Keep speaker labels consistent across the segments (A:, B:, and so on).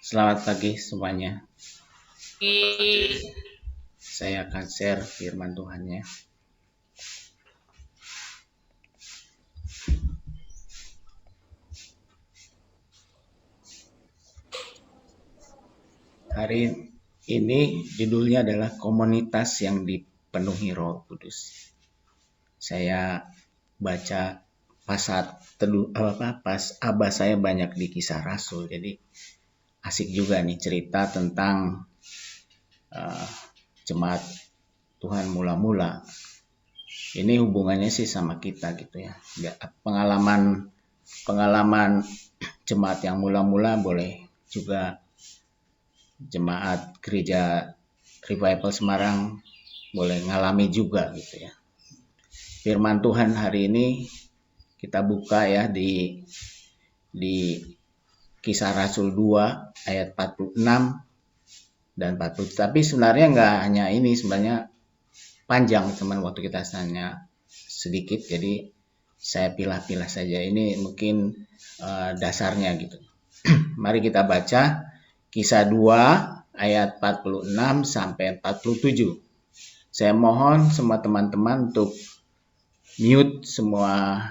A: Selamat pagi semuanya.
B: Di
A: Saya akan share firman Tuhan ya. Hari ini judulnya adalah komunitas yang dipenuhi Roh Kudus. Saya baca pas abah saya banyak di Kisah Rasul, jadi asik juga nih cerita tentang uh, jemaat Tuhan mula-mula. Ini hubungannya sih sama kita gitu ya. Pengalaman jemaat yang mula-mula boleh juga jemaat gereja Revival Semarang boleh ngalami juga gitu ya. Firman Tuhan hari ini kita buka ya di Kisah Rasul 2 ayat 46 dan 40. Tapi sebenarnya nggak hanya ini, sebenarnya panjang teman, waktu kita tanya sedikit, jadi saya pilah-pilah saja. Ini mungkin dasarnya gitu. Mari kita baca Kisah 2 ayat 46 sampai 47. Saya mohon semua teman-teman untuk mute semua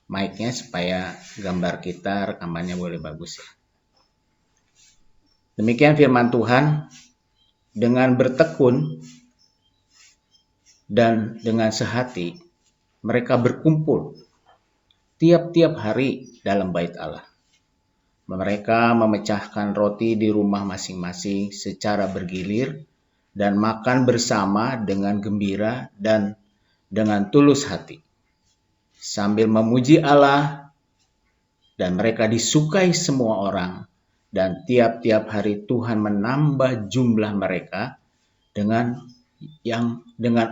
A: mic-nya supaya gambar kita, rekamannya boleh bagus ya. Demikian firman Tuhan, dengan bertekun dan dengan sehati mereka berkumpul tiap-tiap hari dalam bait Allah. Mereka memecahkan roti di rumah masing-masing secara bergilir dan makan bersama dengan gembira dan dengan tulus hati, sambil memuji Allah, dan mereka disukai semua orang, dan tiap-tiap hari Tuhan menambah jumlah mereka dengan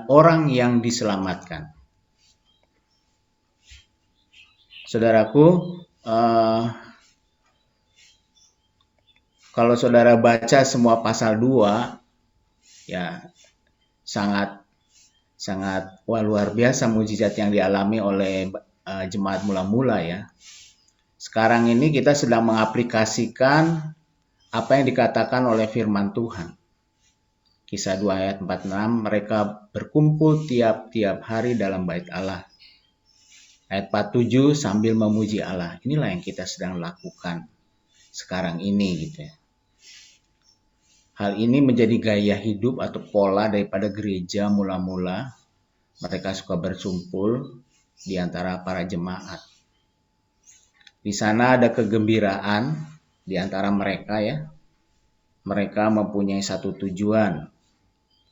A: orang yang diselamatkan. Saudaraku, kalau saudara baca semua pasal 2, ya sangat luar biasa mujizat yang dialami oleh jemaat mula-mula ya. Sekarang ini kita sedang mengaplikasikan apa yang dikatakan oleh firman Tuhan. Kisah 2 ayat 46, mereka berkumpul tiap-tiap hari dalam bait Allah. Ayat 47, sambil memuji Allah. Inilah yang kita sedang lakukan sekarang ini gitu ya. Hal ini menjadi gaya hidup atau pola daripada gereja mula-mula. Mereka suka bersumpul di antara para jemaat. Di sana ada kegembiraan di antara mereka ya. Mereka mempunyai satu tujuan.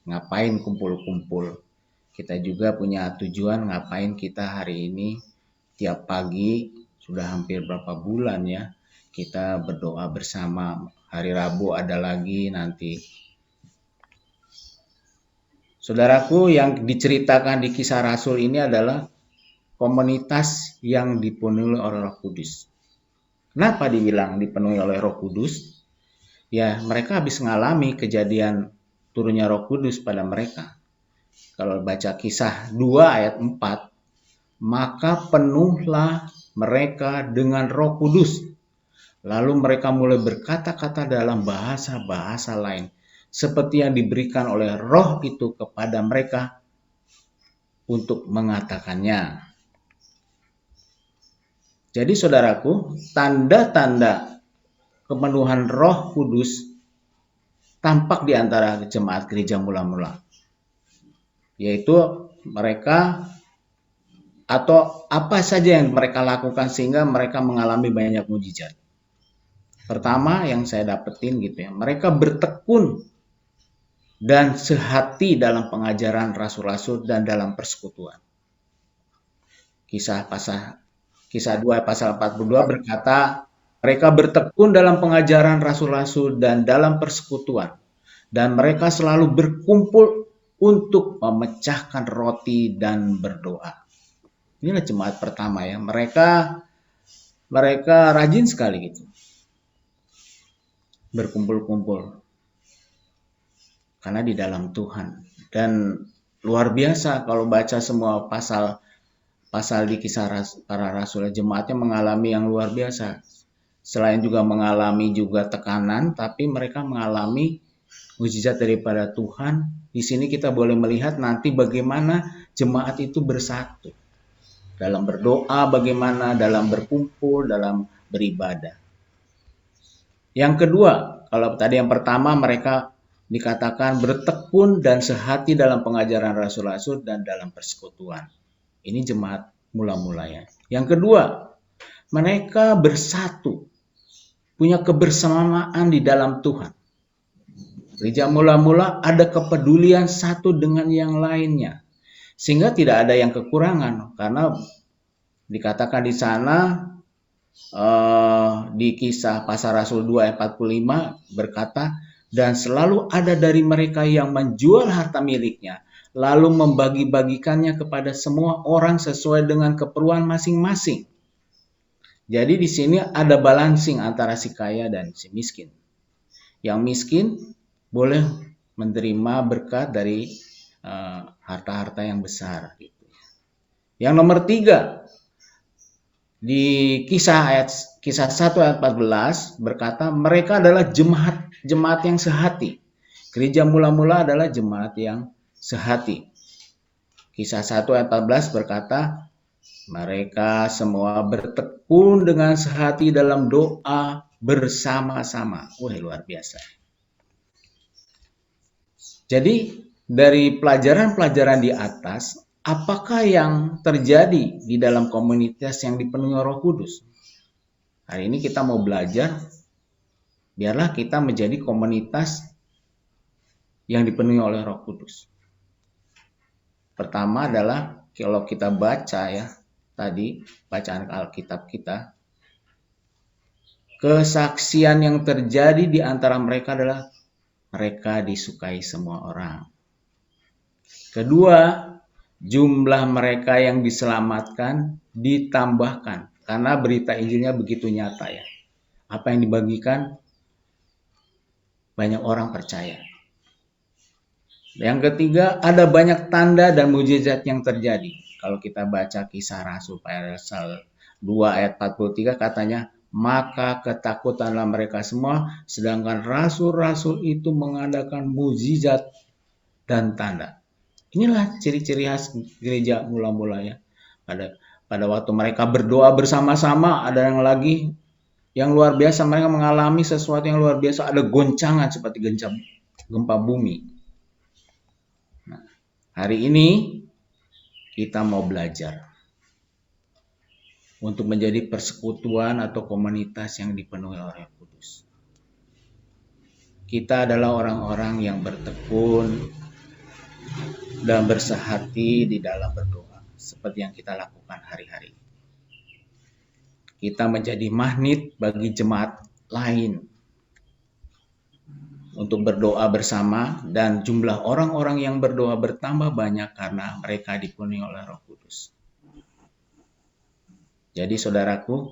A: Ngapain kumpul-kumpul? Kita juga punya tujuan ngapain kita hari ini tiap pagi, sudah hampir berapa bulan ya, kita berdoa bersama. Hari Rabu ada lagi nanti. Saudaraku, yang diceritakan di Kisah Rasul ini adalah komunitas yang dipenuhi oleh Roh Kudus. Kenapa dibilang dipenuhi oleh Roh Kudus? Ya, mereka habis mengalami kejadian turunnya Roh Kudus pada mereka. Kalau baca Kisah 2 ayat 4, maka penuhlah mereka dengan Roh Kudus. Lalu mereka mulai berkata-kata dalam bahasa-bahasa lain, seperti yang diberikan oleh Roh itu kepada mereka untuk mengatakannya. Jadi saudaraku, tanda-tanda kepenuhan Roh Kudus tampak di antara jemaat gereja mula-mula, yaitu mereka atau apa saja yang mereka lakukan sehingga mereka mengalami banyak mujizat. Pertama yang saya dapetin gitu ya, mereka bertekun dan sehati dalam pengajaran rasul-rasul dan dalam persekutuan. Kisah 2 pasal 42 berkata, mereka bertekun dalam pengajaran rasul-rasul dan dalam persekutuan, dan mereka selalu berkumpul untuk memecahkan roti dan berdoa. Inilah jemaat pertama ya, mereka rajin sekali gitu, berkumpul-kumpul karena di dalam Tuhan. Dan luar biasa kalau baca semua pasal di Kisah para Rasul, jemaatnya mengalami yang luar biasa. selain juga mengalami juga tekanan, tapi mereka mengalami mujizat daripada Tuhan. Di sini kita boleh melihat nanti bagaimana jemaat itu bersatu dalam berdoa, bagaimana dalam berkumpul, dalam beribadah. Yang kedua, kalau tadi yang pertama mereka dikatakan bertekun dan sehati dalam pengajaran rasul-rasul dan dalam persekutuan. Ini jemaat mula-mulanya. Yang kedua, mereka bersatu, punya kebersamaan di dalam Tuhan. Gereja mula-mula ada kepedulian satu dengan yang lainnya. Sehingga tidak ada yang kekurangan. Karena dikatakan di sana di kisah Pasal Rasul 2 ayat 45 berkata, dan selalu ada dari mereka yang menjual harta miliknya, lalu membagi-bagikannya kepada semua orang sesuai dengan keperluan masing-masing. Jadi di sini ada balancing antara si kaya dan si miskin. Yang miskin boleh menerima berkat dari harta-harta yang besar. Yang nomor 3, di kisah 1 ayat 14 berkata mereka adalah jemaat yang sehati. Gereja mula-mula adalah jemaat yang sehati. Kisah 1 ayat 14 berkata mereka semua bertekun dengan sehati dalam doa bersama-sama. Wah, luar biasa. Jadi dari pelajaran-pelajaran di atas, apakah yang terjadi di dalam komunitas yang dipenuhi Roh Kudus? Hari ini kita mau belajar, biarlah kita menjadi komunitas yang dipenuhi oleh Roh Kudus. Pertama adalah kalau kita baca ya, tadi bacaan Alkitab kita, kesaksian yang terjadi di antara mereka adalah mereka disukai semua orang. Kedua, jumlah mereka yang diselamatkan ditambahkan karena berita Injilnya begitu nyata ya. Apa yang dibagikan banyak orang percaya. Yang ketiga, ada banyak tanda dan mujizat yang terjadi. Kalau kita baca kisah Rasul Pasal 2 ayat 43 katanya, maka ketakutanlah mereka semua, sedangkan rasul-rasul itu mengadakan mujizat dan tanda. Inilah ciri-ciri khas gereja mula-mulanya. Pada waktu mereka berdoa bersama-sama, ada yang lagi yang luar biasa, mereka mengalami sesuatu yang luar biasa, ada goncangan seperti gempa bumi. Nah, hari ini kita mau belajar untuk menjadi persekutuan atau komunitas yang dipenuhi oleh Roh Kudus. Kita adalah orang-orang yang bertekun dan bersehati di dalam berdoa, seperti yang kita lakukan hari-hari. Kita menjadi magnet bagi jemaat lain untuk berdoa bersama, dan jumlah orang-orang yang berdoa bertambah banyak karena mereka dipenuhi oleh Roh Kudus. Jadi saudaraku,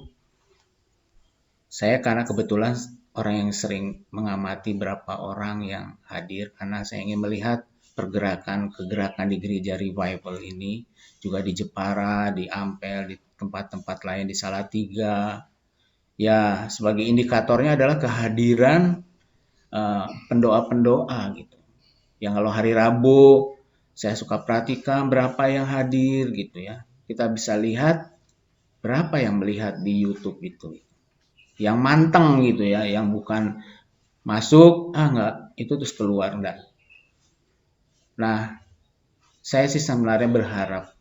A: saya karena kebetulan orang yang sering mengamati berapa orang yang hadir, karena saya ingin melihat kegerakan di gereja revival ini, juga di Jepara, di Ampel, di tempat-tempat lain, di Salatiga. Ya, sebagai indikatornya adalah kehadiran pendoa-pendoa gitu. Yang kalau hari Rabu saya suka perhatikan berapa yang hadir gitu ya. Kita bisa lihat berapa yang melihat di YouTube itu. Yang manteng gitu ya, yang bukan masuk enggak, itu terus keluar enggak. Nah, saya sih sebenarnya berharap,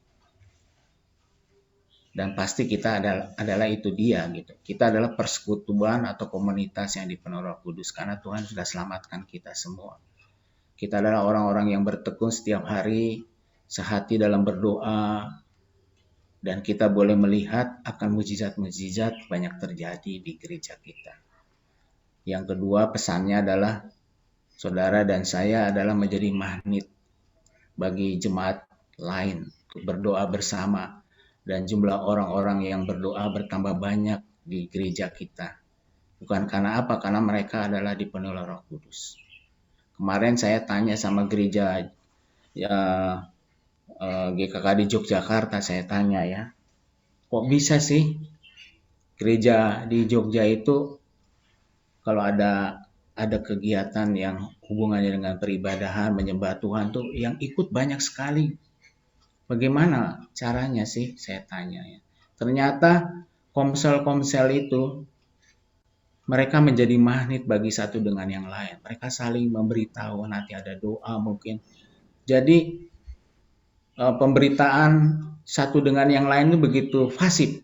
A: dan pasti kita adalah itu dia gitu. Kita adalah persekutuan atau komunitas yang dipenuhi Roh Kudus karena Tuhan sudah selamatkan kita semua. Kita adalah orang-orang yang bertekun setiap hari, sehati dalam berdoa, dan kita boleh melihat akan mujizat-mujizat banyak terjadi di gereja kita. Yang kedua, pesannya adalah saudara dan saya adalah menjadi magnet bagi jemaat lain untuk berdoa bersama, dan jumlah orang-orang yang berdoa bertambah banyak di gereja kita. Bukan karena apa? Karena mereka adalah dipenuhi oleh Roh Kudus. Kemarin saya tanya sama gereja GKK di Yogyakarta, saya tanya ya, kok bisa sih gereja di Jogja itu kalau ada kegiatan yang hubungannya dengan peribadahan, menyembah Tuhan tuh yang ikut banyak sekali. Bagaimana caranya sih, saya tanya ya. Ternyata komsel-komsel itu mereka menjadi magnet bagi satu dengan yang lain. Mereka saling memberitahu, nanti ada doa mungkin. Jadi pemberitaan satu dengan yang lain itu begitu fasih.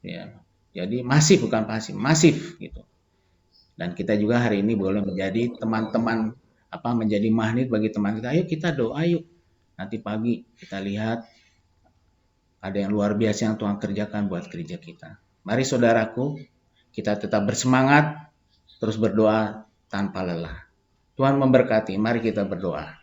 A: Ya. Jadi masif, bukan pasif, masif gitu. Dan kita juga hari ini boleh menjadi teman-teman, menjadi magnet bagi teman kita. Ayo kita doa yuk. Nanti pagi kita lihat ada yang luar biasa yang Tuhan kerjakan buat gereja kita. Mari saudaraku, kita tetap bersemangat, terus berdoa tanpa lelah. Tuhan memberkati. Mari kita berdoa.